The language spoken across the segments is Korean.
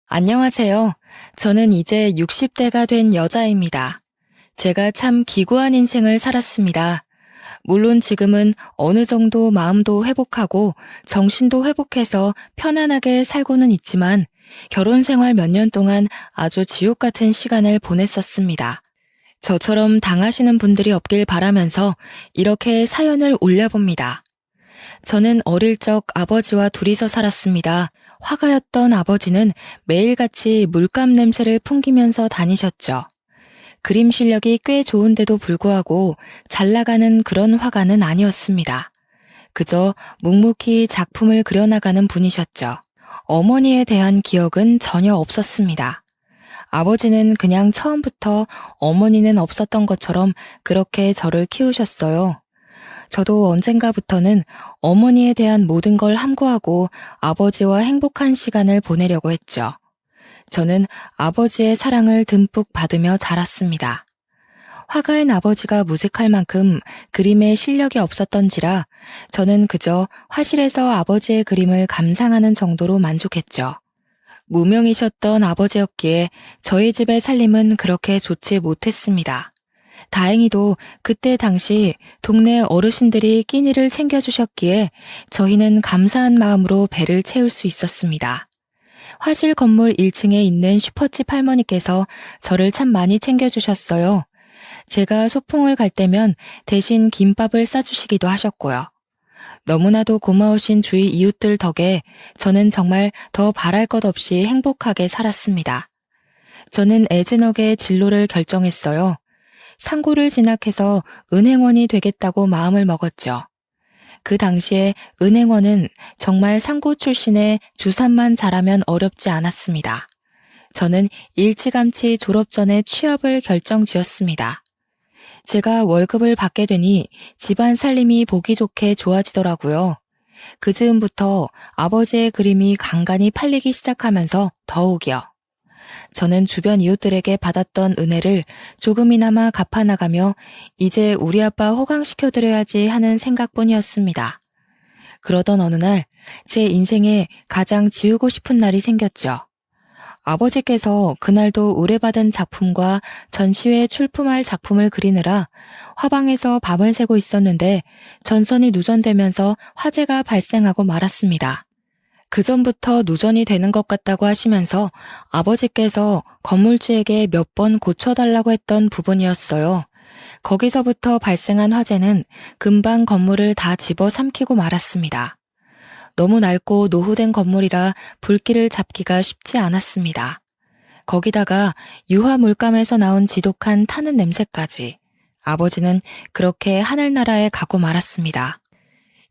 안녕하세요. 저는 이제 60대가 된 여자입니다. 제가 참 기구한 인생을 살았습니다. 물론 지금은 어느 정도 마음도 회복하고 정신도 회복해서 편안하게 살고는 있지만 결혼 생활 몇 년 동안 아주 지옥 같은 시간을 보냈었습니다. 저처럼 당하시는 분들이 없길 바라면서 이렇게 사연을 올려봅니다. 저는 어릴 적 아버지와 둘이서 살았습니다. 화가였던 아버지는 매일같이 물감 냄새를 풍기면서 다니셨죠. 그림 실력이 꽤 좋은데도 불구하고 잘 나가는 그런 화가는 아니었습니다. 그저 묵묵히 작품을 그려나가는 분이셨죠. 어머니에 대한 기억은 전혀 없었습니다. 아버지는 그냥 처음부터 어머니는 없었던 것처럼 그렇게 저를 키우셨어요. 저도 언젠가부터는 어머니에 대한 모든 걸 함구하고 아버지와 행복한 시간을 보내려고 했죠. 저는 아버지의 사랑을 듬뿍 받으며 자랐습니다. 화가인 아버지가 무색할 만큼 그림에 실력이 없었던지라 저는 그저 화실에서 아버지의 그림을 감상하는 정도로 만족했죠. 무명이셨던 아버지였기에 저희 집의 살림은 그렇게 좋지 못했습니다. 다행히도 그때 당시 동네 어르신들이 끼니를 챙겨주셨기에 저희는 감사한 마음으로 배를 채울 수 있었습니다. 화실 건물 1층에 있는 슈퍼집 할머니께서 저를 참 많이 챙겨주셨어요. 제가 소풍을 갈 때면 대신 김밥을 싸주시기도 하셨고요. 너무나도 고마우신 주위 이웃들 덕에 저는 정말 더 바랄 것 없이 행복하게 살았습니다. 저는 애진억의 진로를 결정했어요. 상고를 진학해서 은행원이 되겠다고 마음을 먹었죠. 그 당시에 은행원은 정말 상고 출신의 주산만 잘하면 어렵지 않았습니다. 저는 일찌감치 졸업 전에 취업을 결정지었습니다. 제가 월급을 받게 되니 집안 살림이 보기 좋게 좋아지더라고요. 그 즈음부터 아버지의 그림이 간간히 팔리기 시작하면서 더욱이요. 저는 주변 이웃들에게 받았던 은혜를 조금이나마 갚아나가며 이제 우리 아빠 호강시켜드려야지 하는 생각뿐이었습니다. 그러던 어느 날 제 인생에 가장 지우고 싶은 날이 생겼죠. 아버지께서 그날도 의뢰받은 작품과 전시회에 출품할 작품을 그리느라 화방에서 밤을 새고 있었는데 전선이 누전되면서 화재가 발생하고 말았습니다. 그전부터 누전이 되는 것 같다고 하시면서 아버지께서 건물주에게 몇 번 고쳐달라고 했던 부분이었어요. 거기서부터 발생한 화재는 금방 건물을 다 집어삼키고 말았습니다. 너무 낡고 노후된 건물이라 불길을 잡기가 쉽지 않았습니다. 거기다가 유화 물감에서 나온 지독한 타는 냄새까지. 아버지는 그렇게 하늘나라에 가고 말았습니다.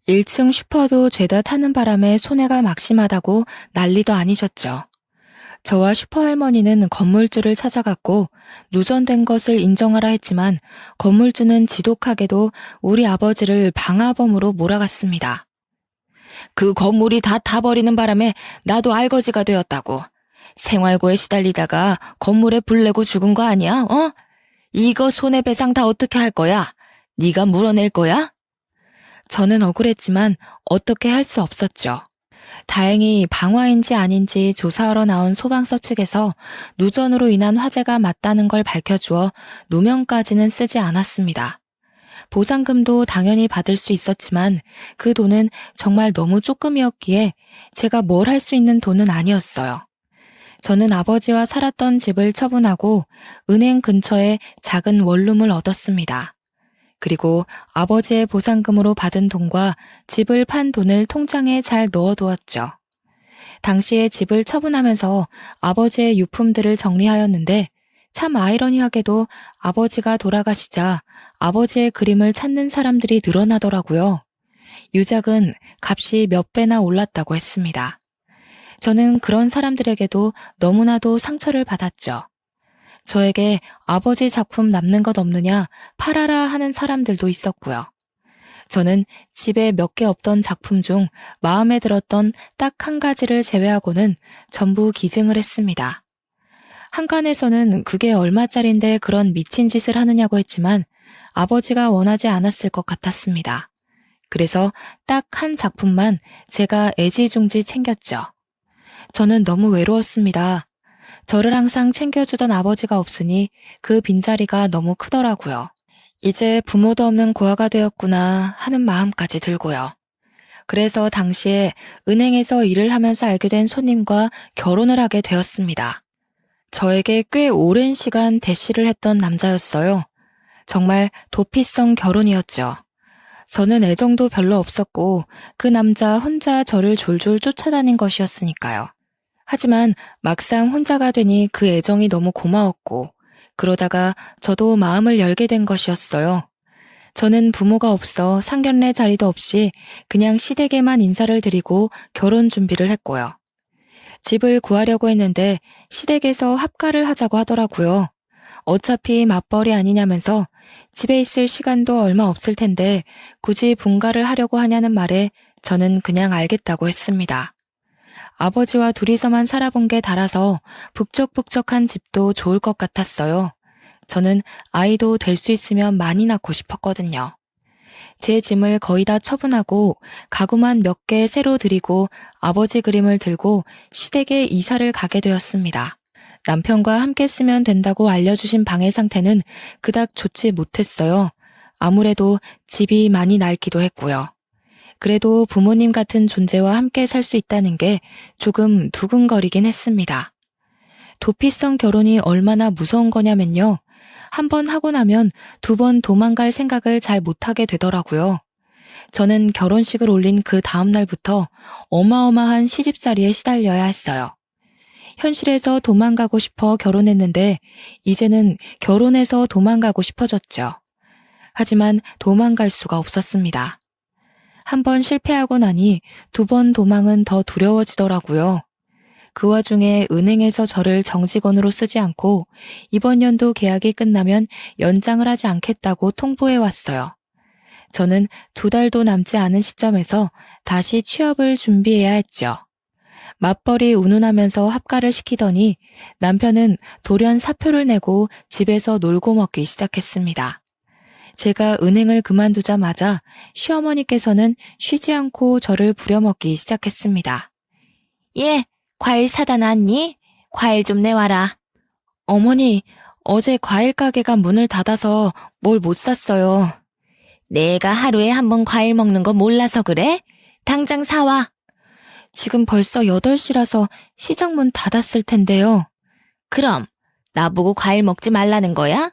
1층 슈퍼도 죄다 타는 바람에 손해가 막심하다고 난리도 아니셨죠. 저와 슈퍼 할머니는 건물주를 찾아갔고 누전된 것을 인정하라 했지만 건물주는 지독하게도 우리 아버지를 방화범으로 몰아갔습니다. 그 건물이 다 타버리는 바람에 나도 알거지가 되었다고. 생활고에 시달리다가 건물에 불 내고 죽은 거 아니야? 어? 이거 손해배상 다 어떻게 할 거야? 네가 물어낼 거야? 저는 억울했지만 어떻게 할 수 없었죠. 다행히 방화인지 아닌지 조사하러 나온 소방서 측에서 누전으로 인한 화재가 맞다는 걸 밝혀주어 누명까지는 쓰지 않았습니다. 보상금도 당연히 받을 수 있었지만 그 돈은 정말 너무 조금이었기에 제가 뭘 할 수 있는 돈은 아니었어요. 저는 아버지와 살았던 집을 처분하고 은행 근처에 작은 원룸을 얻었습니다. 그리고 아버지의 보상금으로 받은 돈과 집을 판 돈을 통장에 잘 넣어두었죠. 당시에 집을 처분하면서 아버지의 유품들을 정리하였는데 참 아이러니하게도 아버지가 돌아가시자 아버지의 그림을 찾는 사람들이 늘어나더라고요. 유작은 값이 몇 배나 올랐다고 했습니다. 저는 그런 사람들에게도 너무나도 상처를 받았죠. 저에게 아버지 작품 남는 것 없느냐 팔아라 하는 사람들도 있었고요. 저는 집에 몇 개 없던 작품 중 마음에 들었던 딱 한 가지를 제외하고는 전부 기증을 했습니다. 한간에서는 그게 얼마짜린데 그런 미친 짓을 하느냐고 했지만 아버지가 원하지 않았을 것 같았습니다. 그래서 딱 한 작품만 제가 애지중지 챙겼죠. 저는 너무 외로웠습니다. 저를 항상 챙겨주던 아버지가 없으니 그 빈자리가 너무 크더라고요. 이제 부모도 없는 고아가 되었구나 하는 마음까지 들고요. 그래서 당시에 은행에서 일을 하면서 알게 된 손님과 결혼을 하게 되었습니다. 저에게 꽤 오랜 시간 대시를 했던 남자였어요. 정말 도피성 결혼이었죠. 저는 애정도 별로 없었고 그 남자 혼자 저를 졸졸 쫓아다닌 것이었으니까요. 하지만 막상 혼자가 되니 그 애정이 너무 고마웠고 그러다가 저도 마음을 열게 된 것이었어요. 저는 부모가 없어 상견례 자리도 없이 그냥 시댁에만 인사를 드리고 결혼 준비를 했고요. 집을 구하려고 했는데 시댁에서 합가를 하자고 하더라고요. 어차피 맞벌이 아니냐면서 집에 있을 시간도 얼마 없을 텐데 굳이 분가를 하려고 하냐는 말에 저는 그냥 알겠다고 했습니다. 아버지와 둘이서만 살아본 게 달아서 북적북적한 집도 좋을 것 같았어요. 저는 아이도 될 수 있으면 많이 낳고 싶었거든요. 제 짐을 거의 다 처분하고 가구만 몇 개 새로 드리고 아버지 그림을 들고 시댁에 이사를 가게 되었습니다. 남편과 함께 쓰면 된다고 알려주신 방의 상태는 그닥 좋지 못했어요. 아무래도 집이 많이 낡기도 했고요. 그래도 부모님 같은 존재와 함께 살 수 있다는 게 조금 두근거리긴 했습니다. 도피성 결혼이 얼마나 무서운 거냐면요. 한 번 하고 나면 두 번 도망갈 생각을 잘 못하게 되더라고요. 저는 결혼식을 올린 그 다음 날부터 어마어마한 시집살이에 시달려야 했어요. 현실에서 도망가고 싶어 결혼했는데 이제는 결혼해서 도망가고 싶어졌죠. 하지만 도망갈 수가 없었습니다. 한 번 실패하고 나니 두 번 도망은 더 두려워지더라고요. 그 와중에 은행에서 저를 정직원으로 쓰지 않고 이번 연도 계약이 끝나면 연장을 하지 않겠다고 통보해 왔어요. 저는 2달도 남지 않은 시점에서 다시 취업을 준비해야 했죠. 맞벌이 운운하면서 합가를 시키더니 남편은 돌연 사표를 내고 집에서 놀고 먹기 시작했습니다. 제가 은행을 그만두자마자 시어머니께서는 쉬지 않고 저를 부려먹기 시작했습니다. 예, 과일 사다 놨니? 과일 좀 내와라. 어머니, 어제 과일 가게가 문을 닫아서 뭘 못 샀어요. 내가 하루에 한 번 과일 먹는 거 몰라서 그래? 당장 사와. 지금 벌써 8시라서 시장 문 닫았을 텐데요. 그럼 나보고 과일 먹지 말라는 거야?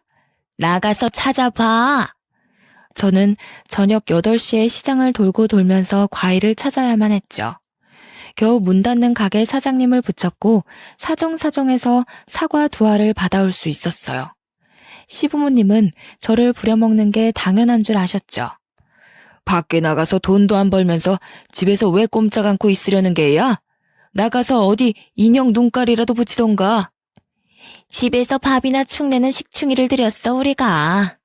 나가서 찾아봐. 저는 저녁 8시에 시장을 돌고 돌면서 과일을 찾아야만 했죠. 겨우 문 닫는 가게 사장님을 붙잡고 사정사정해서 사과 2알을 받아올 수 있었어요. 시부모님은 저를 부려먹는 게 당연한 줄 아셨죠. 밖에 나가서 돈도 안 벌면서 집에서 왜 꼼짝 않고 있으려는 게야? 나가서 어디 인형 눈깔이라도 붙이던가. 집에서 밥이나 축내는 식충이를 들였어 우리가.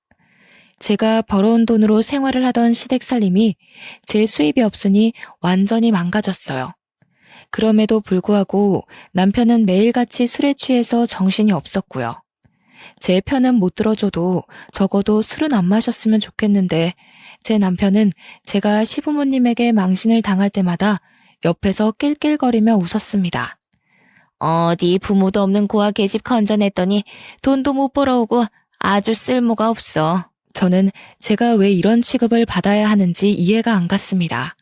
제가 벌어온 돈으로 생활을 하던 시댁 살림이 제 수입이 없으니 완전히 망가졌어요. 그럼에도 불구하고 남편은 매일같이 술에 취해서 정신이 없었고요. 제 편은 못 들어줘도 적어도 술은 안 마셨으면 좋겠는데 제 남편은 제가 시부모님에게 망신을 당할 때마다 옆에서 낄낄거리며 웃었습니다. 어디 부모도 없는 고아 계집 건져냈더니 돈도 못 벌어오고 아주 쓸모가 없어. 저는 제가 왜 이런 취급을 받아야 하는지 이해가 안 갔습니다.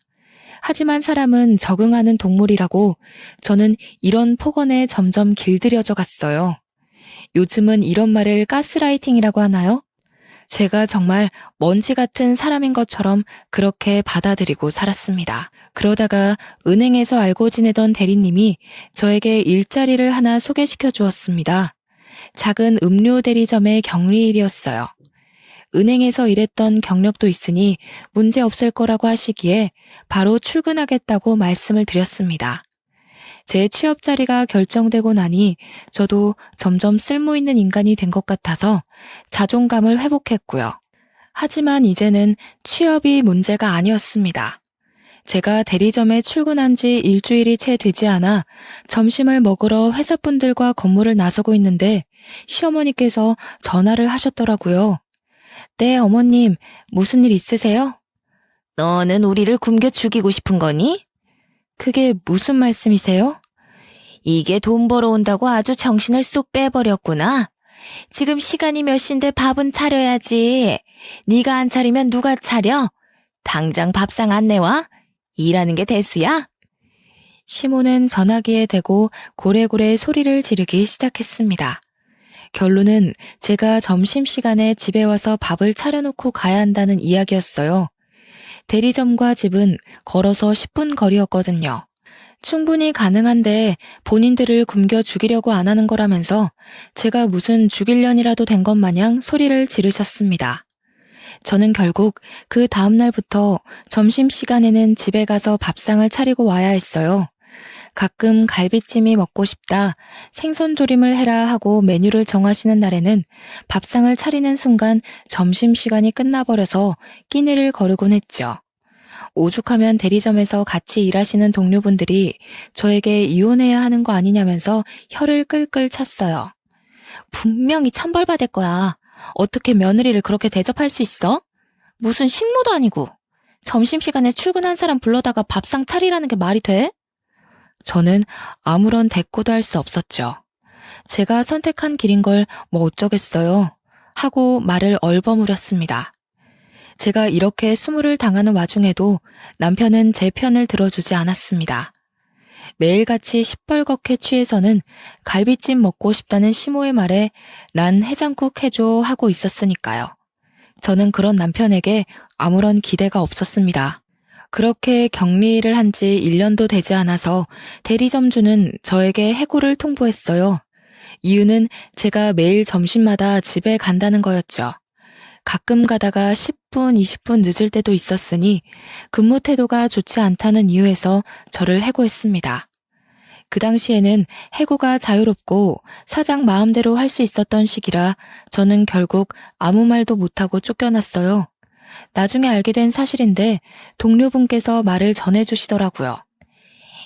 하지만 사람은 적응하는 동물이라고 저는 이런 폭언에 점점 길들여져 갔어요. 요즘은 이런 말을 가스라이팅이라고 하나요? 제가 정말 먼지 같은 사람인 것처럼 그렇게 받아들이고 살았습니다. 그러다가 은행에서 알고 지내던 대리님이 저에게 일자리를 하나 소개시켜 주었습니다. 작은 음료 대리점의 격리일이었어요. 은행에서 일했던 경력도 있으니 문제 없을 거라고 하시기에 바로 출근하겠다고 말씀을 드렸습니다. 제 취업 자리가 결정되고 나니 저도 점점 쓸모있는 인간이 된 것 같아서 자존감을 회복했고요. 하지만 이제는 취업이 문제가 아니었습니다. 제가 대리점에 출근한 지 일주일이 채 되지 않아 점심을 먹으러 회사분들과 건물을 나서고 있는데 시어머니께서 전화를 하셨더라고요. 네, 어머님, 무슨 일 있으세요? 너는 우리를 굶겨 죽이고 싶은 거니? 그게 무슨 말씀이세요? 이게 돈 벌어온다고 아주 정신을 쏙 빼버렸구나. 지금 시간이 몇 시인데 밥은 차려야지. 네가 안 차리면 누가 차려? 당장 밥상 안 내와? 일하는 게 대수야? 시모는 전화기에 대고 고래고래 소리를 지르기 시작했습니다. 결론은 제가 점심시간에 집에 와서 밥을 차려놓고 가야 한다는 이야기였어요. 대리점과 집은 걸어서 10분 거리였거든요. 충분히 가능한데 본인들을 굶겨 죽이려고 안 하는 거라면서 제가 무슨 죽일년이라도 된 것 마냥 소리를 지르셨습니다. 저는 결국 그 다음날부터 점심시간에는 집에 가서 밥상을 차리고 와야 했어요. 가끔 갈비찜이 먹고 싶다, 생선조림을 해라 하고 메뉴를 정하시는 날에는 밥상을 차리는 순간 점심시간이 끝나버려서 끼니를 거르곤 했죠. 오죽하면 대리점에서 같이 일하시는 동료분들이 저에게 이혼해야 하는 거 아니냐면서 혀를 끌끌 찼어요. 분명히 천벌받을 거야. 어떻게 며느리를 그렇게 대접할 수 있어? 무슨 식모도 아니고. 점심시간에 출근한 사람 불러다가 밥상 차리라는 게 말이 돼? 저는 아무런 대꾸도 할 수 없었죠. 제가 선택한 길인 걸 뭐 어쩌겠어요. 하고 말을 얼버무렸습니다. 제가 이렇게 수모를 당하는 와중에도 남편은 제 편을 들어주지 않았습니다. 매일같이 시뻘겋게 취해서는 갈비찜 먹고 싶다는 시모의 말에 난 해장국 해줘 하고 있었으니까요. 저는 그런 남편에게 아무런 기대가 없었습니다. 그렇게 격리를 한 지 1년도 되지 않아서 대리점주는 저에게 해고를 통보했어요. 이유는 제가 매일 점심마다 집에 간다는 거였죠. 가끔 가다가 10분, 20분 늦을 때도 있었으니 근무 태도가 좋지 않다는 이유에서 저를 해고했습니다. 그 당시에는 해고가 자유롭고 사장 마음대로 할 수 있었던 시기라 저는 결국 아무 말도 못하고 쫓겨났어요. 나중에 알게 된 사실인데 동료분께서 말을 전해주시더라고요.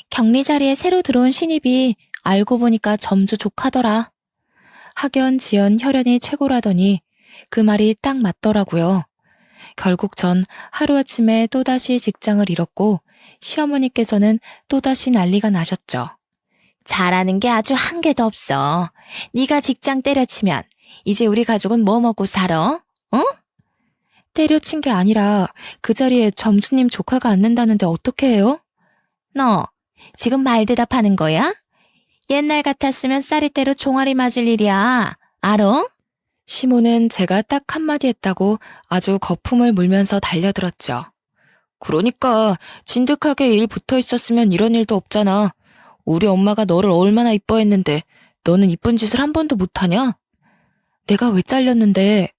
격리 자리에 새로 들어온 신입이 알고 보니까 점주 조카더라. 학연, 지연, 혈연이 최고라더니 그 말이 딱 맞더라고요. 결국 전 하루아침에 또다시 직장을 잃었고 시어머니께서는 또다시 난리가 나셨죠. 잘하는 게 아주 한 개도 없어. 네가 직장 때려치면 이제 우리 가족은 뭐 먹고 살아? 어? 때려친 게 아니라 그 자리에 점주님 조카가 앉는다는데 어떻게 해요? 너 지금 말 대답하는 거야? 옛날 같았으면 쌀이대로 종아리 맞을 일이야. 알어? 시모는 제가 딱 한마디 했다고 아주 거품을 물면서 달려들었죠. 그러니까 진득하게 일 붙어 있었으면 이런 일도 없잖아. 우리 엄마가 너를 얼마나 이뻐했는데 너는 이쁜 짓을 한 번도 못하냐? 내가 왜 잘렸는데?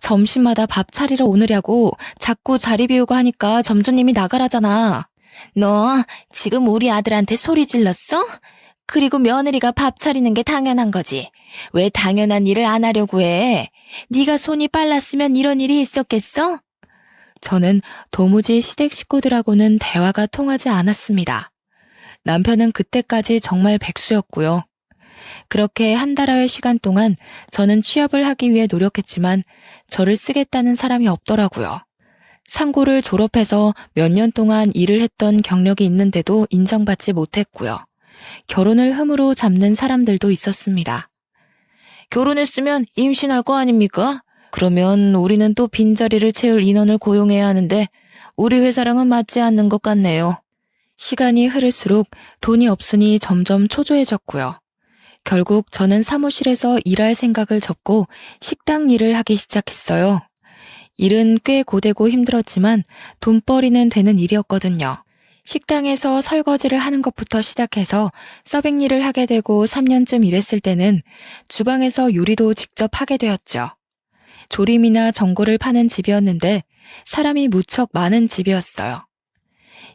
점심마다 밥 차리러 오느냐고 자꾸 자리 비우고 하니까 점주님이 나가라잖아. 너 지금 우리 아들한테 소리 질렀어? 그리고 며느리가 밥 차리는 게 당연한 거지. 왜 당연한 일을 안 하려고 해? 네가 손이 빨랐으면 이런 일이 있었겠어? 저는 도무지 시댁 식구들하고는 대화가 통하지 않았습니다. 남편은 그때까지 정말 백수였고요. 그렇게 한 달여의 시간 동안 저는 취업을 하기 위해 노력했지만 저를 쓰겠다는 사람이 없더라고요. 상고를 졸업해서 몇 년 동안 일을 했던 경력이 있는데도 인정받지 못했고요. 결혼을 흠으로 잡는 사람들도 있었습니다. 결혼했으면 임신할 거 아닙니까? 그러면 우리는 또 빈자리를 채울 인원을 고용해야 하는데 우리 회사랑은 맞지 않는 것 같네요. 시간이 흐를수록 돈이 없으니 점점 초조해졌고요. 결국 저는 사무실에서 일할 생각을 접고 식당 일을 하기 시작했어요. 일은 꽤 고되고 힘들었지만 돈벌이는 되는 일이었거든요. 식당에서 설거지를 하는 것부터 시작해서 서빙 일을 하게 되고 3년쯤 일했을 때는 주방에서 요리도 직접 하게 되었죠. 조림이나 전골을 파는 집이었는데 사람이 무척 많은 집이었어요.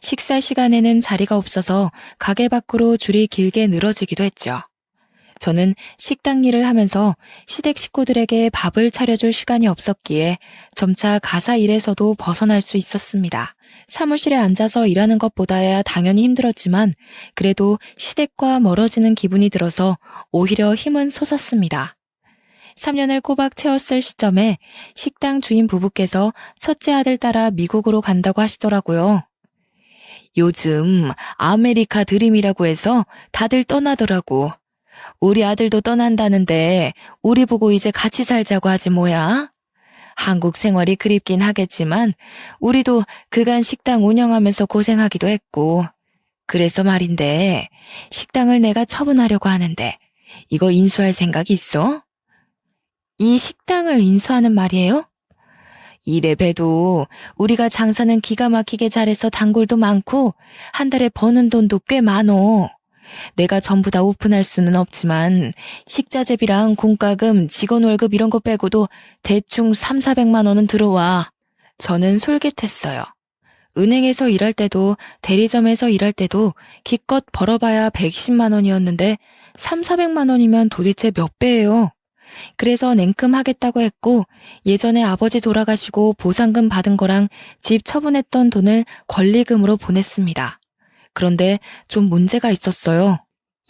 식사 시간에는 자리가 없어서 가게 밖으로 줄이 길게 늘어지기도 했죠. 저는 식당 일을 하면서 시댁 식구들에게 밥을 차려줄 시간이 없었기에 점차 가사 일에서도 벗어날 수 있었습니다. 사무실에 앉아서 일하는 것보다야 당연히 힘들었지만 그래도 시댁과 멀어지는 기분이 들어서 오히려 힘은 솟았습니다. 3년을 꼬박 채웠을 시점에 식당 주인 부부께서 첫째 아들 따라 미국으로 간다고 하시더라고요. 요즘 아메리카 드림이라고 해서 다들 떠나더라고. 우리 아들도 떠난다는데 우리 보고 이제 같이 살자고 하지 뭐야? 한국 생활이 그립긴 하겠지만 우리도 그간 식당 운영하면서 고생하기도 했고 그래서 말인데 식당을 내가 처분하려고 하는데 이거 인수할 생각 있어? 이 식당을 인수하는 말이에요? 이래 봬도 우리가 장사는 기가 막히게 잘해서 단골도 많고 한 달에 버는 돈도 꽤 많어. 내가 전부 다 오픈할 수는 없지만 식자재비랑 공과금, 직원 월급 이런 거 빼고도 대충 3,400만 원은 들어와. 저는 솔깃했어요. 은행에서 일할 때도 대리점에서 일할 때도 기껏 벌어봐야 120만 원이었는데 3,400만 원이면 도대체 몇 배예요. 그래서 냉큼 하겠다고 했고 예전에 아버지 돌아가시고 보상금 받은 거랑 집 처분했던 돈을 권리금으로 보냈습니다. 그런데 좀 문제가 있었어요.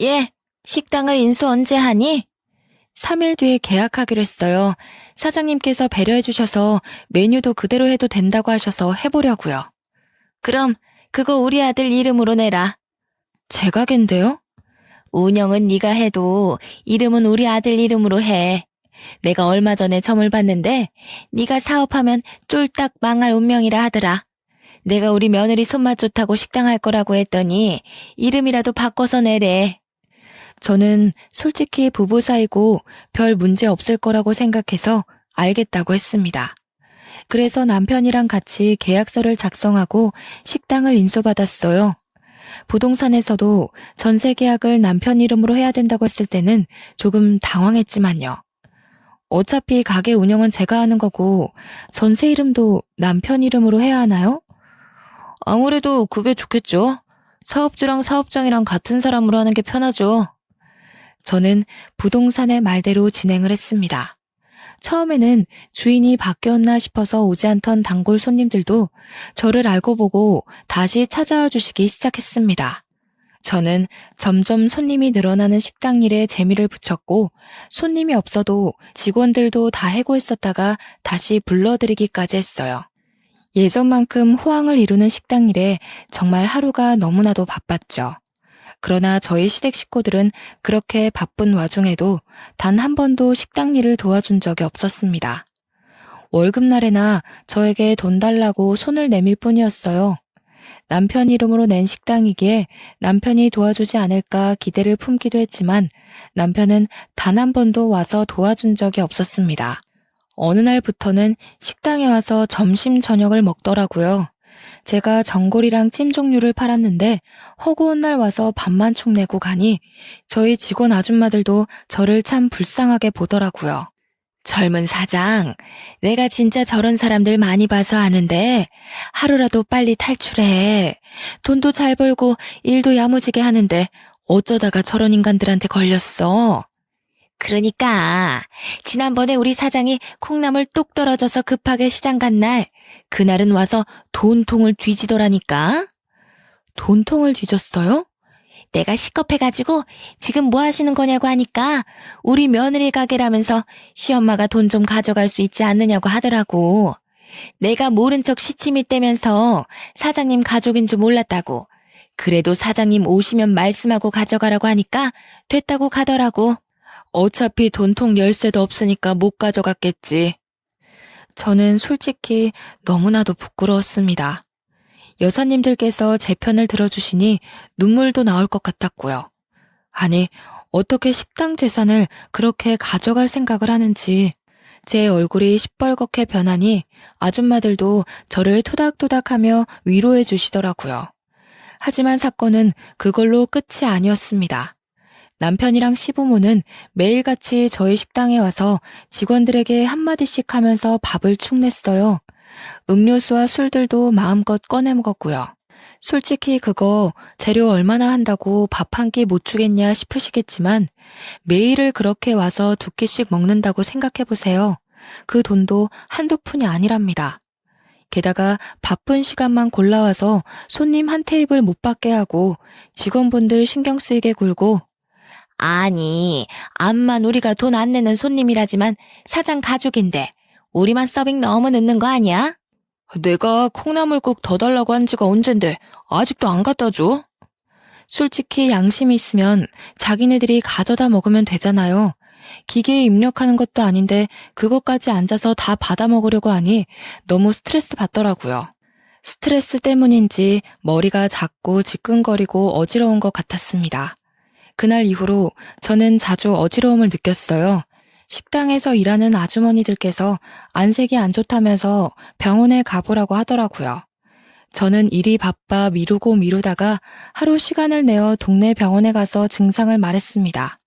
예, 식당을 인수 언제 하니? 3일 뒤에 계약하기로 했어요. 사장님께서 배려해 주셔서 메뉴도 그대로 해도 된다고 하셔서 해보려고요. 그럼 그거 우리 아들 이름으로 내라. 제가겐데요? 운영은 네가 해도 이름은 우리 아들 이름으로 해. 내가 얼마 전에 점을 봤는데 네가 사업하면 쫄딱 망할 운명이라 하더라. 내가 우리 며느리 손맛 좋다고 식당 할 거라고 했더니 이름이라도 바꿔서 내래. 저는 솔직히 부부 사이고 별 문제 없을 거라고 생각해서 알겠다고 했습니다. 그래서 남편이랑 같이 계약서를 작성하고 식당을 인수받았어요. 부동산에서도 전세 계약을 남편 이름으로 해야 된다고 했을 때는 조금 당황했지만요. 어차피 가게 운영은 제가 하는 거고 전세 이름도 남편 이름으로 해야 하나요? 아무래도 그게 좋겠죠. 사업주랑 사업장이랑 같은 사람으로 하는 게 편하죠. 저는 부동산의 말대로 진행을 했습니다. 처음에는 주인이 바뀌었나 싶어서 오지 않던 단골 손님들도 저를 알고 보고 다시 찾아와 주시기 시작했습니다. 저는 점점 손님이 늘어나는 식당 일에 재미를 붙였고 손님이 없어도 직원들도 다 해고했었다가 다시 불러들이기까지 했어요. 예전만큼 호황을 이루는 식당 일에 정말 하루가 너무나도 바빴죠. 그러나 저희 시댁 식구들은 그렇게 바쁜 와중에도 단 한 번도 식당 일을 도와준 적이 없었습니다. 월급날에나 저에게 돈 달라고 손을 내밀 뿐이었어요. 남편 이름으로 낸 식당이기에 남편이 도와주지 않을까 기대를 품기도 했지만 남편은 단 한 번도 와서 도와준 적이 없었습니다. 어느 날부터는 식당에 와서 점심 저녁을 먹더라고요. 제가 전골이랑 찜 종류를 팔았는데 허구한 날 와서 밥만 축 내고 가니 저희 직원 아줌마들도 저를 참 불쌍하게 보더라고요. 젊은 사장, 내가 진짜 저런 사람들 많이 봐서 아는데 하루라도 빨리 탈출해. 돈도 잘 벌고 일도 야무지게 하는데 어쩌다가 저런 인간들한테 걸렸어. 그러니까 지난번에 우리 사장이 콩나물 뚝 떨어져서 급하게 시장 간 날, 그날은 와서 돈통을 뒤지더라니까. 돈통을 뒤졌어요? 내가 식겁해가지고 지금 뭐 하시는 거냐고 하니까 우리 며느리 가게라면서 시엄마가 돈 좀 가져갈 수 있지 않느냐고 하더라고. 내가 모른 척 시치미 떼면서 사장님 가족인 줄 몰랐다고. 그래도 사장님 오시면 말씀하고 가져가라고 하니까 됐다고 가더라고. 어차피 돈통 열쇠도 없으니까 못 가져갔겠지. 저는 솔직히 너무나도 부끄러웠습니다. 여사님들께서 제 편을 들어주시니 눈물도 나올 것 같았고요. 아니, 어떻게 식당 재산을 그렇게 가져갈 생각을 하는지. 제 얼굴이 시뻘겋게 변하니 아줌마들도 저를 토닥토닥하며 위로해 주시더라고요. 하지만 사건은 그걸로 끝이 아니었습니다. 남편이랑 시부모는 매일같이 저희 식당에 와서 직원들에게 한마디씩 하면서 밥을 축냈어요. 음료수와 술들도 마음껏 꺼내 먹었고요. 솔직히 그거 재료 얼마나 한다고 밥 한 끼 못 주겠냐 싶으시겠지만 매일을 그렇게 와서 2끼씩 먹는다고 생각해보세요. 그 돈도 한두 푼이 아니랍니다. 게다가 바쁜 시간만 골라와서 손님 한 테이블 못 받게 하고 직원분들 신경 쓰이게 굴고 아니, 암만 우리가 돈 안 내는 손님이라지만 사장 가족인데 우리만 서빙 너무 늦는 거 아니야? 내가 콩나물국 더 달라고 한 지가 언젠데 아직도 안 갖다 줘? 솔직히 양심이 있으면 자기네들이 가져다 먹으면 되잖아요. 기계에 입력하는 것도 아닌데 그것까지 앉아서 다 받아 먹으려고 하니 너무 스트레스 받더라고요. 스트레스 때문인지 머리가 자꾸 지끈거리고 어지러운 것 같았습니다. 그날 이후로 저는 자주 어지러움을 느꼈어요. 식당에서 일하는 아주머니들께서 안색이 안 좋다면서 병원에 가보라고 하더라고요. 저는 일이 바빠 미루다가 하루 시간을 내어 동네 병원에 가서 증상을 말했습니다.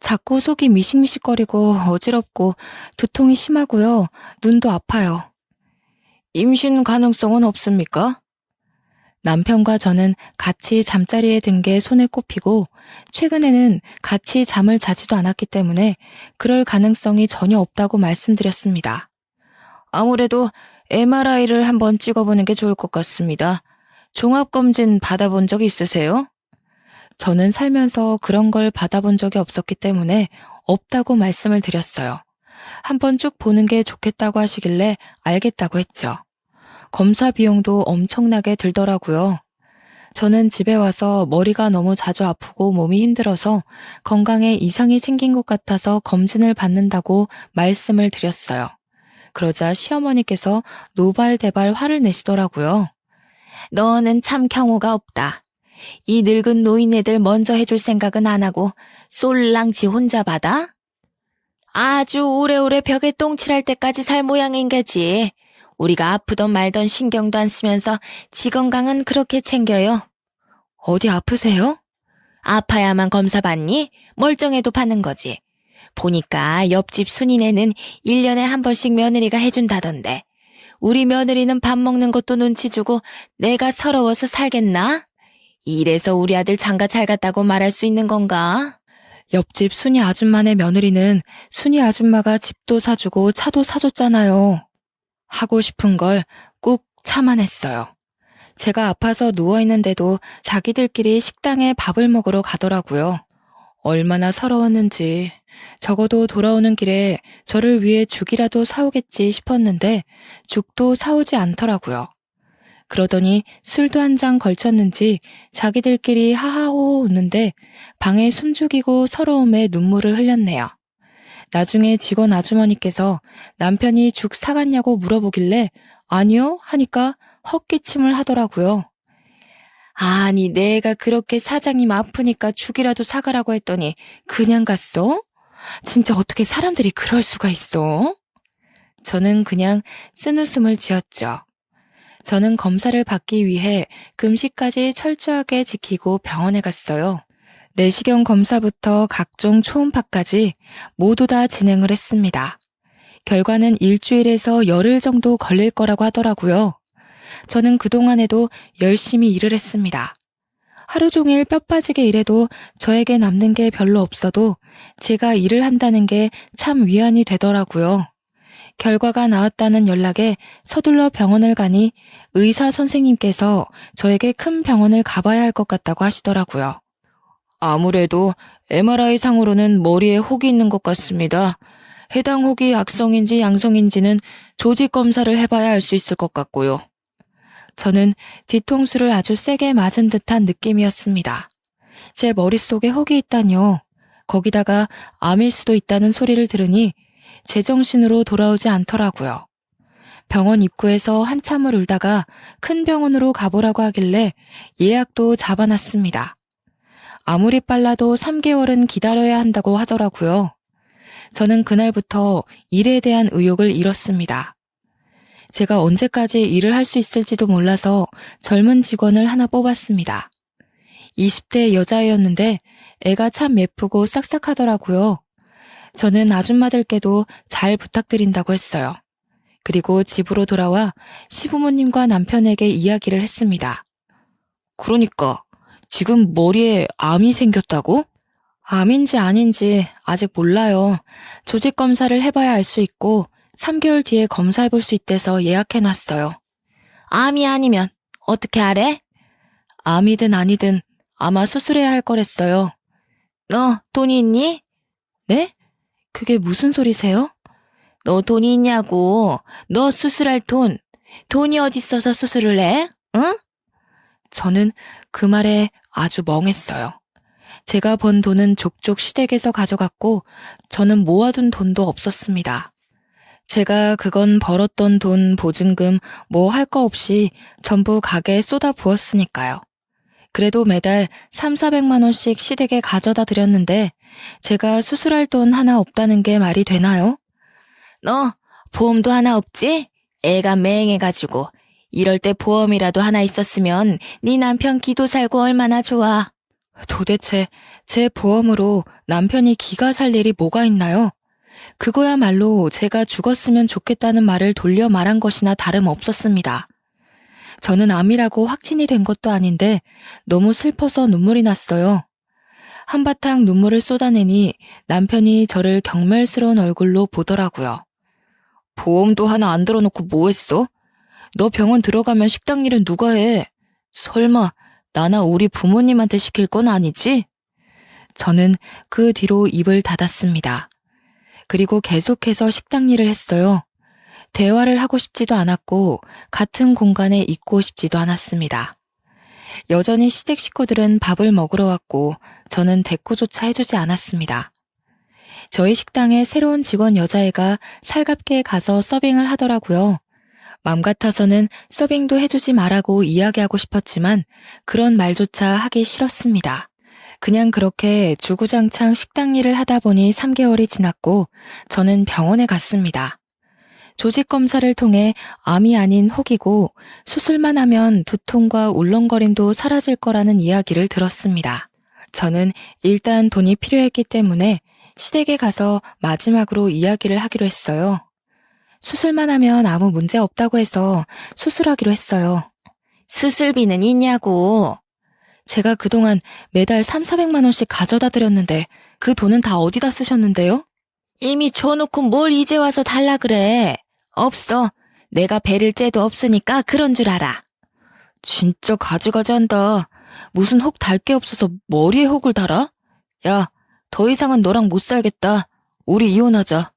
자꾸 속이 미식미식거리고 어지럽고 두통이 심하고요. 눈도 아파요. 임신 가능성은 없습니까? 남편과 저는 같이 잠자리에 든 게 손에 꼽히고 최근에는 같이 잠을 자지도 않았기 때문에 그럴 가능성이 전혀 없다고 말씀드렸습니다. 아무래도 MRI를 한번 찍어보는 게 좋을 것 같습니다. 종합검진 받아본 적 있으세요? 저는 살면서 그런 걸 받아본 적이 없었기 때문에 없다고 말씀을 드렸어요. 한번 쭉 보는 게 좋겠다고 하시길래 알겠다고 했죠. 검사 비용도 엄청나게 들더라고요. 저는 집에 와서 머리가 너무 자주 아프고 몸이 힘들어서 건강에 이상이 생긴 것 같아서 검진을 받는다고 말씀을 드렸어요. 그러자 시어머니께서 노발대발 화를 내시더라고요. 너는 참 경우가 없다. 이 늙은 노인네들 먼저 해줄 생각은 안 하고 쏠랑 지 혼자 받아? 아주 오래오래 벽에 똥칠할 때까지 살 모양인 거지. 우리가 아프던 말던 신경도 안 쓰면서 지 건강은 그렇게 챙겨요. 어디 아프세요? 아파야만 검사 받니? 멀쩡해도 받는 거지. 보니까 옆집 순이네는 1년에 한 번씩 며느리가 해준다던데. 우리 며느리는 밥 먹는 것도 눈치 주고 내가 서러워서 살겠나? 이래서 우리 아들 장가 잘 갔다고 말할 수 있는 건가? 옆집 순이 아줌마네 며느리는 순이 아줌마가 집도 사주고 차도 사줬잖아요. 하고 싶은 걸 꾹 참아냈어요. 제가 아파서 누워있는데도 자기들끼리 식당에 밥을 먹으러 가더라고요. 얼마나 서러웠는지. 적어도 돌아오는 길에 저를 위해 죽이라도 사오겠지 싶었는데 죽도 사오지 않더라고요. 그러더니 술도 한 잔 걸쳤는지 자기들끼리 하하호호 웃는데 방에 숨죽이고 서러움에 눈물을 흘렸네요. 나중에 직원 아주머니께서 남편이 죽 사갔냐고 물어보길래 아니요 하니까 헛기침을 하더라고요. 아니 내가 그렇게 사장님 아프니까 죽이라도 사가라고 했더니 그냥 갔어? 진짜 어떻게 사람들이 그럴 수가 있어? 저는 그냥 쓴웃음을 지었죠. 저는 검사를 받기 위해 금식까지 철저하게 지키고 병원에 갔어요. 내시경 검사부터 각종 초음파까지 모두 다 진행을 했습니다. 결과는 일주일에서 열흘 정도 걸릴 거라고 하더라고요. 저는 그동안에도 열심히 일을 했습니다. 하루 종일 뼈 빠지게 일해도 저에게 남는 게 별로 없어도 제가 일을 한다는 게 참 위안이 되더라고요. 결과가 나왔다는 연락에 서둘러 병원을 가니 의사 선생님께서 저에게 큰 병원을 가봐야 할 것 같다고 하시더라고요. 아무래도 MRI 상으로는 머리에 혹이 있는 것 같습니다. 해당 혹이 악성인지 양성인지는 조직 검사를 해봐야 알 수 있을 것 같고요. 저는 뒤통수를 아주 세게 맞은 듯한 느낌이었습니다. 제 머릿속에 혹이 있다뇨. 거기다가 암일 수도 있다는 소리를 들으니 제정신으로 돌아오지 않더라고요. 병원 입구에서 한참을 울다가 큰 병원으로 가보라고 하길래 예약도 잡아놨습니다. 아무리 빨라도 3개월은 기다려야 한다고 하더라고요. 저는 그날부터 일에 대한 의욕을 잃었습니다. 제가 언제까지 일을 할 수 있을지도 몰라서 젊은 직원을 하나 뽑았습니다. 20대 여자애였는데 애가 참 예쁘고 싹싹하더라고요. 저는 아줌마들께도 잘 부탁드린다고 했어요. 그리고 집으로 돌아와 시부모님과 남편에게 이야기를 했습니다. 그러니까 지금 머리에 암이 생겼다고? 암인지 아닌지 아직 몰라요. 조직 검사를 해봐야 알 수 있고 3개월 뒤에 검사해볼 수 있대서 예약해놨어요. 암이 아니면 어떻게 알아? 암이든 아니든 아마 수술해야 할 거랬어요. 너 돈이 있니? 네? 그게 무슨 소리세요? 너 돈이 있냐고. 너 수술할 돈. 돈이 어딨어서 수술을 해? 응? 저는 그 말에 아주 멍했어요. 제가 번 돈은 족족 시댁에서 가져갔고 저는 모아둔 돈도 없었습니다. 제가 그건 벌었던 돈, 보증금, 뭐 할 거 없이 전부 가게에 쏟아 부었으니까요. 그래도 매달 3,400만 원씩 시댁에 가져다 드렸는데 제가 수술할 돈 하나 없다는 게 말이 되나요? 너 보험도 하나 없지? 애가 맹해가지고 이럴 때 보험이라도 하나 있었으면 네 남편 기도 살고 얼마나 좋아. 도대체 제 보험으로 남편이 기가 살 일이 뭐가 있나요? 그거야말로 제가 죽었으면 좋겠다는 말을 돌려 말한 것이나 다름없었습니다. 저는 암이라고 확진이 된 것도 아닌데 너무 슬퍼서 눈물이 났어요. 한바탕 눈물을 쏟아내니 남편이 저를 경멸스러운 얼굴로 보더라고요. 보험도 하나 안 들어놓고 뭐 했어? 너 병원 들어가면 식당 일은 누가 해? 설마 나나 우리 부모님한테 시킬 건 아니지? 저는 그 뒤로 입을 닫았습니다. 그리고 계속해서 식당 일을 했어요. 대화를 하고 싶지도 않았고 같은 공간에 있고 싶지도 않았습니다. 여전히 시댁 식구들은 밥을 먹으러 왔고 저는 대꾸조차 해주지 않았습니다. 저희 식당에 새로운 직원 여자애가 살갑게 가서 서빙을 하더라고요. 맘 같아서는 서빙도 해주지 말라고 이야기하고 싶었지만 그런 말조차 하기 싫었습니다. 그냥 그렇게 주구장창 식당 일을 하다 보니 3개월이 지났고 저는 병원에 갔습니다. 조직 검사를 통해 암이 아닌 혹이고 수술만 하면 두통과 울렁거림도 사라질 거라는 이야기를 들었습니다. 저는 일단 돈이 필요했기 때문에 시댁에 가서 마지막으로 이야기를 하기로 했어요. 수술만 하면 아무 문제 없다고 해서 수술하기로 했어요. 수술비는 있냐고. 제가 그동안 매달 3,400만 원씩 가져다 드렸는데 그 돈은 다 어디다 쓰셨는데요? 이미 줘놓고 뭘 이제 와서 달라 그래. 없어. 내가 배를 째도 없으니까 그런 줄 알아. 진짜 가지가지 한다. 무슨 혹 달 게 없어서 머리에 혹을 달아? 야, 더 이상은 너랑 못 살겠다. 우리 이혼하자.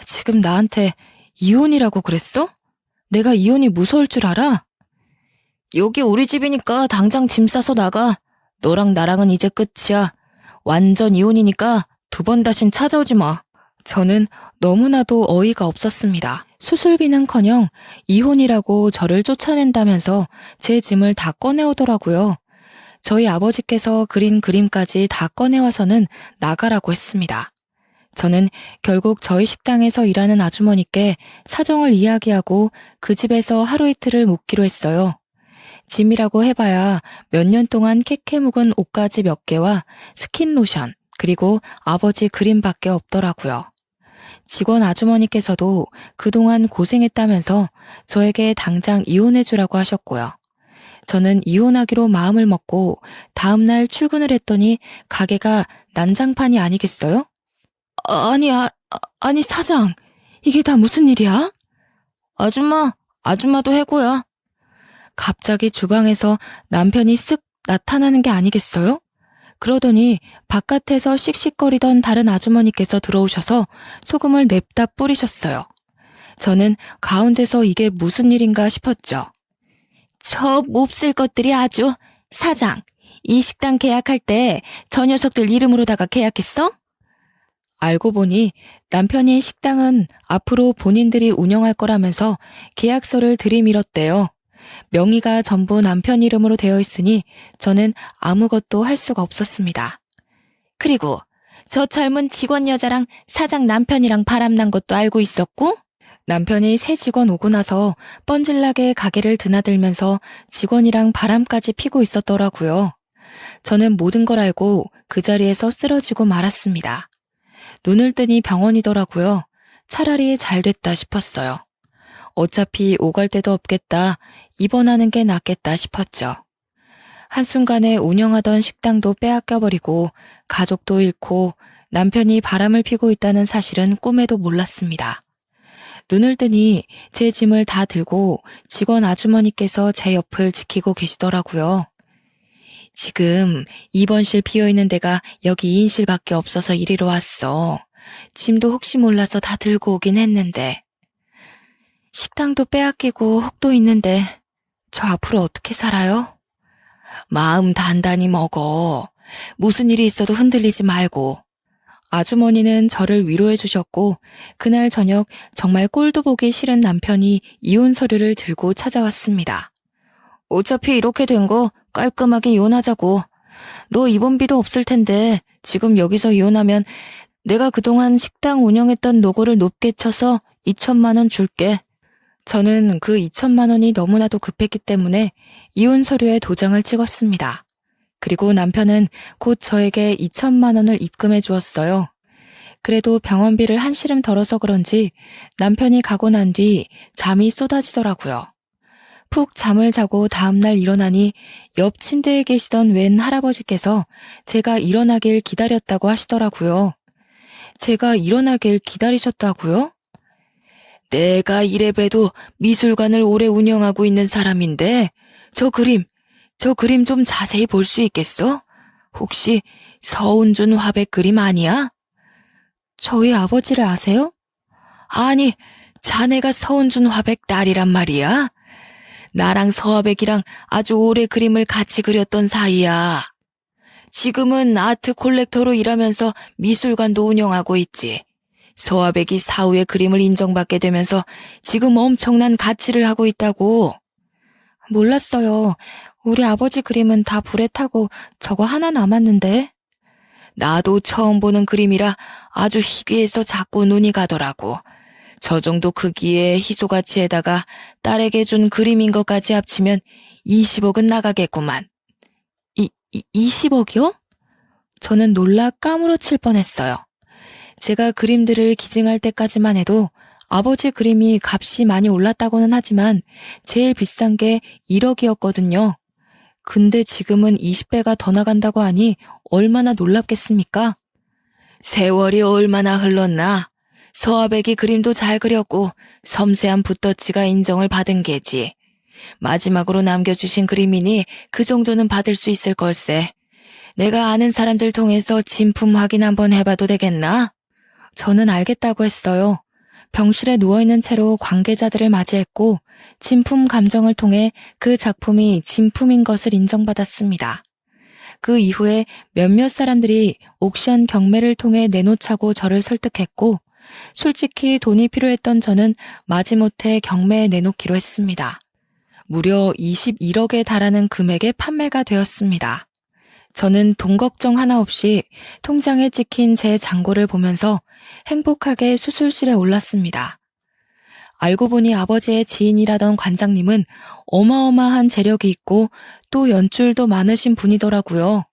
지금 나한테 이혼이라고 그랬어? 내가 이혼이 무서울 줄 알아? 여기 우리 집이니까 당장 짐 싸서 나가. 너랑 나랑은 이제 끝이야. 완전 이혼이니까 2번 다신 찾아오지 마. 저는 너무나도 어이가 없었습니다. 수술비는커녕 이혼이라고 저를 쫓아낸다면서 제 짐을 다 꺼내오더라고요. 저희 아버지께서 그린 그림까지 다 꺼내와서는 나가라고 했습니다. 저는 결국 저희 식당에서 일하는 아주머니께 사정을 이야기하고 그 집에서 하루 이틀을 묵기로 했어요. 짐이라고 해봐야 몇 년 동안 캐캐 묵은 옷가지 몇 개와 스킨로션, 그리고 아버지 그림밖에 없더라고요. 직원 아주머니께서도 그동안 고생했다면서 저에게 당장 이혼해주라고 하셨고요. 저는 이혼하기로 마음을 먹고 다음날 출근을 했더니 가게가 난장판이 아니겠어요? 아니 사장, 이게 다 무슨 일이야? 아줌마도 해고야. 갑자기 주방에서 남편이 쓱 나타나는 게 아니겠어요? 그러더니 바깥에서 씩씩거리던 다른 아주머니께서 들어오셔서 소금을 냅다 뿌리셨어요. 저는 가운데서 이게 무슨 일인가 싶었죠. 저 몹쓸 것들이 아주. 사장, 이 식당 계약할 때 저 녀석들 이름으로다가 계약했어? 알고 보니 남편이 식당은 앞으로 본인들이 운영할 거라면서 계약서를 들이밀었대요. 명의가 전부 남편 이름으로 되어 있으니 저는 아무것도 할 수가 없었습니다. 그리고 저 젊은 직원 여자랑 사장 남편이랑 바람난 것도 알고 있었고? 남편이 새 직원 오고 나서 뻔질나게 가게를 드나들면서 직원이랑 바람까지 피고 있었더라고요. 저는 모든 걸 알고 그 자리에서 쓰러지고 말았습니다. 눈을 뜨니 병원이더라고요. 차라리 잘 됐다 싶었어요. 어차피 오갈 데도 없겠다, 입원하는 게 낫겠다 싶었죠. 한순간에 운영하던 식당도 빼앗겨버리고 가족도 잃고 남편이 바람을 피고 있다는 사실은 꿈에도 몰랐습니다. 눈을 뜨니 제 짐을 다 들고 직원 아주머니께서 제 옆을 지키고 계시더라고요. 지금 입원실 비어있는 데가 여기 2인실밖에 없어서 이리로 왔어. 짐도 혹시 몰라서 다 들고 오긴 했는데. 식당도 빼앗기고 혹도 있는데 저 앞으로 어떻게 살아요? 마음 단단히 먹어. 무슨 일이 있어도 흔들리지 말고. 아주머니는 저를 위로해 주셨고 그날 저녁 정말 꼴도 보기 싫은 남편이 이혼 서류를 들고 찾아왔습니다. 어차피 이렇게 된 거 깔끔하게 이혼하자고. 너 입원비도 없을 텐데 지금 여기서 이혼하면 내가 그동안 식당 운영했던 노고를 높게 쳐서 2천만 원 줄게. 저는 그 2천만 원이 너무나도 급했기 때문에 이혼 서류에 도장을 찍었습니다. 그리고 남편은 곧 저에게 2천만 원을 입금해 주었어요. 그래도 병원비를 한시름 덜어서 그런지 남편이 가고 난 뒤 잠이 쏟아지더라고요. 푹 잠을 자고 다음날 일어나니 옆 침대에 계시던 웬 할아버지께서 제가 일어나길 기다렸다고 하시더라고요. 제가 일어나길 기다리셨다고요? 내가 이래봬도 미술관을 오래 운영하고 있는 사람인데 저 그림 좀 자세히 볼 수 있겠어? 혹시 서운준 화백 그림 아니야? 저희 아버지를 아세요? 아니, 자네가 서운준 화백 딸이란 말이야. 나랑 서화백이랑 아주 오래 그림을 같이 그렸던 사이야. 지금은 아트 콜렉터로 일하면서 미술관도 운영하고 있지. 서화백이 사후에 그림을 인정받게 되면서 지금 엄청난 가치를 하고 있다고. 몰랐어요. 우리 아버지 그림은 다 불에 타고 저거 하나 남았는데. 나도 처음 보는 그림이라 아주 희귀해서 자꾸 눈이 가더라고. 저 정도 크기의 희소가치에다가 딸에게 준 그림인 것까지 합치면 20억은 나가겠구만. 20억이요? 저는 놀라 까무러칠 뻔했어요. 제가 그림들을 기증할 때까지만 해도 아버지 그림이 값이 많이 올랐다고는 하지만 제일 비싼 게 1억이었거든요. 근데 지금은 20배가 더 나간다고 하니 얼마나 놀랍겠습니까? 세월이 얼마나 흘렀나? 서화백이 그림도 잘 그렸고 섬세한 붓터치가 인정을 받은 게지. 마지막으로 남겨주신 그림이니 그 정도는 받을 수 있을 걸세. 내가 아는 사람들 통해서 진품 확인 한번 해봐도 되겠나? 저는 알겠다고 했어요. 병실에 누워있는 채로 관계자들을 맞이했고 진품 감정을 통해 그 작품이 진품인 것을 인정받았습니다. 그 이후에 몇몇 사람들이 옥션 경매를 통해 내놓자고 저를 설득했고 솔직히 돈이 필요했던 저는 마지못해 경매에 내놓기로 했습니다. 무려 21억에 달하는 금액에 판매가 되었습니다. 저는 돈 걱정 하나 없이 통장에 찍힌 제 잔고를 보면서 행복하게 수술실에 올랐습니다. 알고 보니 아버지의 지인이라던 관장님은 어마어마한 재력이 있고 또 연줄도 많으신 분이더라고요.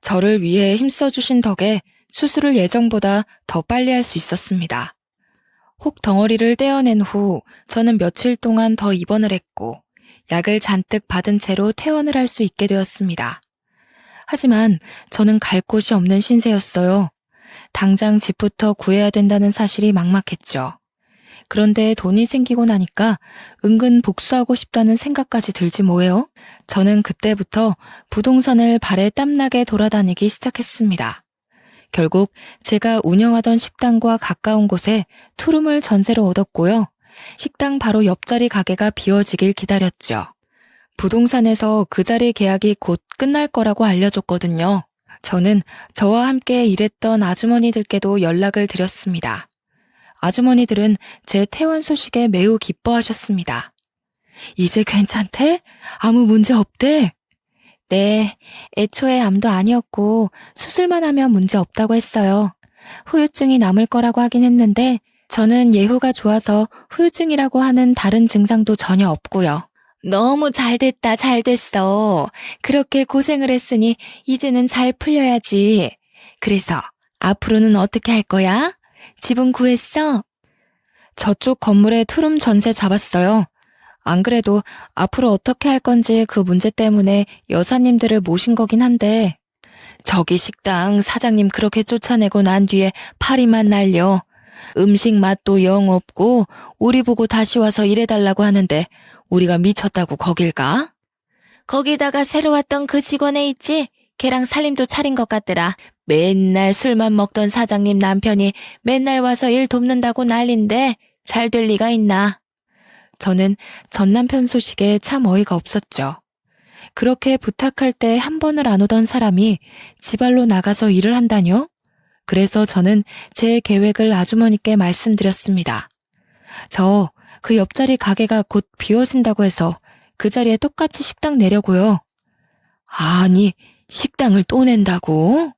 저를 위해 힘써주신 덕에 수술을 예정보다 더 빨리 할 수 있었습니다. 혹 덩어리를 떼어낸 후 저는 며칠 동안 더 입원을 했고 약을 잔뜩 받은 채로 퇴원을 할 수 있게 되었습니다. 하지만 저는 갈 곳이 없는 신세였어요. 당장 집부터 구해야 된다는 사실이 막막했죠. 그런데 돈이 생기고 나니까 은근 복수하고 싶다는 생각까지 들지 뭐예요? 저는 그때부터 부동산을 발에 땀나게 돌아다니기 시작했습니다. 결국 제가 운영하던 식당과 가까운 곳에 투룸을 전세로 얻었고요. 식당 바로 옆자리 가게가 비워지길 기다렸죠. 부동산에서 그 자리 계약이 곧 끝날 거라고 알려줬거든요. 저는 저와 함께 일했던 아주머니들께도 연락을 드렸습니다. 아주머니들은 제 퇴원 소식에 매우 기뻐하셨습니다. 이제 괜찮대? 아무 문제 없대? 네, 애초에 암도 아니었고 수술만 하면 문제 없다고 했어요. 후유증이 남을 거라고 하긴 했는데 저는 예후가 좋아서 후유증이라고 하는 다른 증상도 전혀 없고요. 너무 잘됐다, 잘됐어. 그렇게 고생을 했으니 이제는 잘 풀려야지. 그래서 앞으로는 어떻게 할 거야? 집은 구했어? 저쪽 건물에 투룸 전세 잡았어요. 안 그래도 앞으로 어떻게 할 건지 그 문제 때문에 여사님들을 모신 거긴 한데 저기 식당 사장님 그렇게 쫓아내고 난 뒤에 파리만 날려. 음식 맛도 영 없고 우리 보고 다시 와서 일해달라고 하는데 우리가 미쳤다고 거길 가? 거기다가 새로 왔던 그 직원애 있지? 걔랑 살림도 차린 것 같더라. 맨날 술만 먹던 사장님 남편이 맨날 와서 일 돕는다고 난린데 잘 될 리가 있나? 저는 전 남편 소식에 참 어이가 없었죠. 그렇게 부탁할 때 한 번을 안 오던 사람이 지발로 나가서 일을 한다뇨? 그래서 저는 제 계획을 아주머니께 말씀드렸습니다. 저 그 옆자리 가게가 곧 비워진다고 해서 그 자리에 똑같이 식당 내려고요. 아니, 식당을 또 낸다고?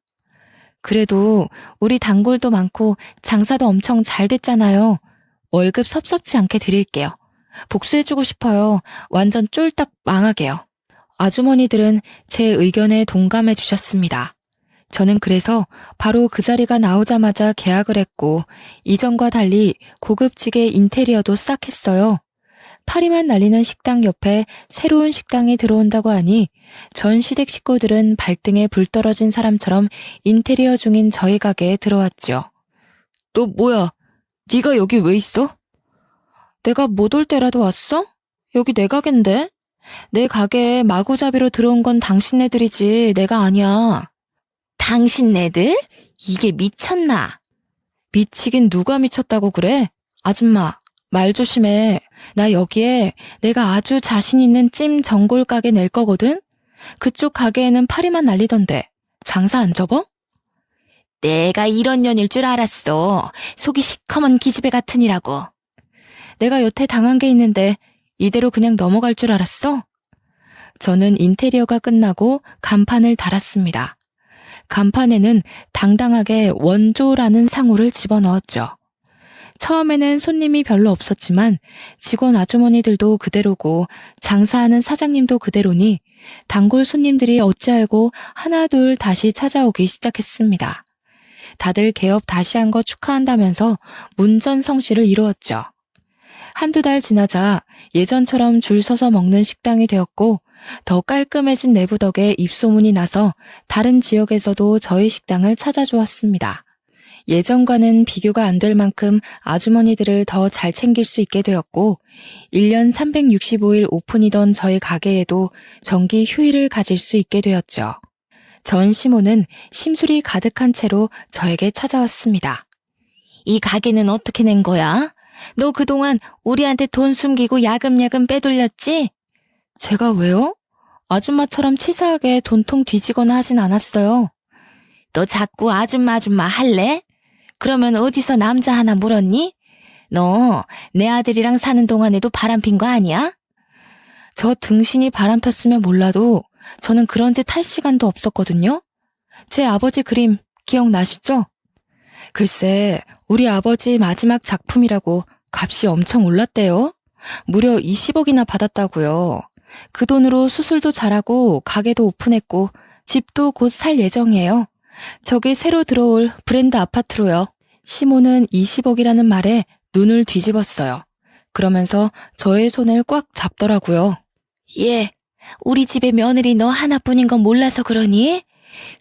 그래도 우리 단골도 많고 장사도 엄청 잘 됐잖아요. 월급 섭섭지 않게 드릴게요. 복수해주고 싶어요. 완전 쫄딱 망하게요. 아주머니들은 제 의견에 동감해 주셨습니다. 저는 그래서 바로 그 자리가 나오자마자 계약을 했고 이전과 달리 고급지게 인테리어도 싹 했어요. 파리만 날리는 식당 옆에 새로운 식당이 들어온다고 하니 전 시댁 식구들은 발등에 불 떨어진 사람처럼 인테리어 중인 저희 가게에 들어왔죠. 너 뭐야? 네가 여기 왜 있어? 내가 못 올 때라도 왔어? 여기 내 가게인데? 내 가게에 마구잡이로 들어온 건 당신네들이지 내가 아니야. 당신네들? 이게 미쳤나? 미치긴 누가 미쳤다고 그래? 아줌마, 말 조심해. 나 여기에 내가 아주 자신 있는 찜 전골 가게 낼 거거든? 그쪽 가게에는 파리만 날리던데. 장사 안 접어? 내가 이런 년일 줄 알았어. 속이 시커먼 기집애 같으니라고. 내가 여태 당한 게 있는데 이대로 그냥 넘어갈 줄 알았어? 저는 인테리어가 끝나고 간판을 달았습니다. 간판에는 당당하게 원조라는 상호를 집어넣었죠. 처음에는 손님이 별로 없었지만 직원 아주머니들도 그대로고 장사하는 사장님도 그대로니 단골 손님들이 어찌 알고 하나둘 다시 찾아오기 시작했습니다. 다들 개업 다시 한 거 축하한다면서 문전성시를 이루었죠. 한두 달 지나자 예전처럼 줄 서서 먹는 식당이 되었고 더 깔끔해진 내부 덕에 입소문이 나서 다른 지역에서도 저희 식당을 찾아주었습니다. 예전과는 비교가 안 될 만큼 아주머니들을 더 잘 챙길 수 있게 되었고 1년 365일 오픈이던 저희 가게에도 정기 휴일을 가질 수 있게 되었죠. 전 시모는 심술이 가득한 채로 저에게 찾아왔습니다. 이 가게는 어떻게 낸 거야? 너 그동안 우리한테 돈 숨기고 야금야금 빼돌렸지? 제가 왜요? 아줌마처럼 치사하게 돈통 뒤지거나 하진 않았어요. 너 자꾸 아줌마 할래? 그러면 어디서 남자 하나 물었니? 너 내 아들이랑 사는 동안에도 바람핀 거 아니야? 저 등신이 바람폈으면 몰라도 저는 그런 짓 할 시간도 없었거든요. 제 아버지 그림 기억나시죠? 글쎄, 우리 아버지 마지막 작품이라고 값이 엄청 올랐대요. 무려 20억이나 받았다고요. 그 돈으로 수술도 잘하고 가게도 오픈했고 집도 곧 살 예정이에요. 저기 새로 들어올 브랜드 아파트로요. 시모는 20억이라는 말에 눈을 뒤집었어요. 그러면서 저의 손을 꽉 잡더라고요. 예, 우리 집에 며느리 너 하나뿐인 건 몰라서 그러니?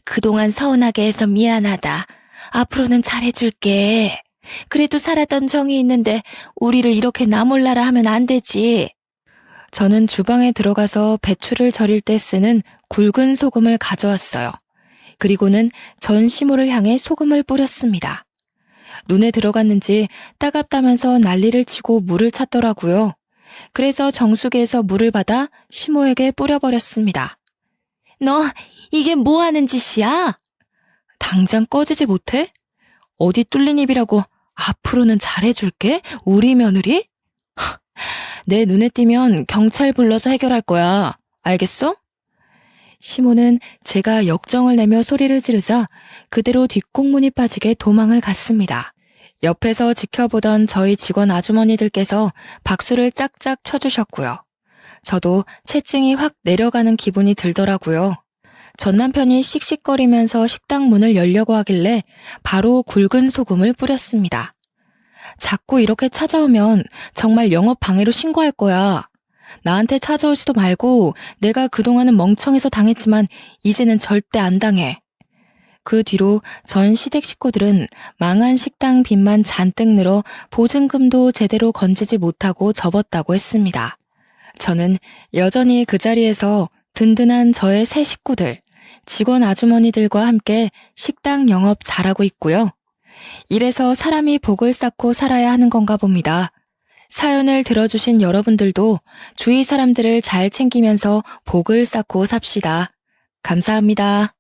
그동안 서운하게 해서 미안하다. 앞으로는 잘해줄게. 그래도 살았던 정이 있는데 우리를 이렇게 나몰라라 하면 안 되지. 저는 주방에 들어가서 배추를 절일 때 쓰는 굵은 소금을 가져왔어요. 그리고는 전 시모를 향해 소금을 뿌렸습니다. 눈에 들어갔는지 따갑다면서 난리를 치고 물을 찾더라고요. 그래서 정수기에서 물을 받아 시모에게 뿌려버렸습니다. 너 이게 뭐 하는 짓이야? 당장 꺼지지 못해? 어디 뚫린 입이라고 앞으로는 잘해줄게? 우리 며느리? 내 눈에 띄면 경찰 불러서 해결할 거야. 알겠어? 시모는 제가 역정을 내며 소리를 지르자 그대로 뒷공문이 빠지게 도망을 갔습니다. 옆에서 지켜보던 저희 직원 아주머니들께서 박수를 짝짝 쳐주셨고요. 저도 체증이 확 내려가는 기분이 들더라고요. 전 남편이 씩씩거리면서 식당 문을 열려고 하길래 바로 굵은 소금을 뿌렸습니다. 자꾸 이렇게 찾아오면 정말 영업 방해로 신고할 거야. 나한테 찾아오지도 말고 내가 그동안은 멍청해서 당했지만 이제는 절대 안 당해. 그 뒤로 전 시댁 식구들은 망한 식당 빚만 잔뜩 늘어 보증금도 제대로 건지지 못하고 접었다고 했습니다. 저는 여전히 그 자리에서 든든한 저의 새 식구들, 직원 아주머니들과 함께 식당 영업 잘하고 있고요. 이래서 사람이 복을 쌓고 살아야 하는 건가 봅니다. 사연을 들어주신 여러분들도 주위 사람들을 잘 챙기면서 복을 쌓고 삽시다. 감사합니다.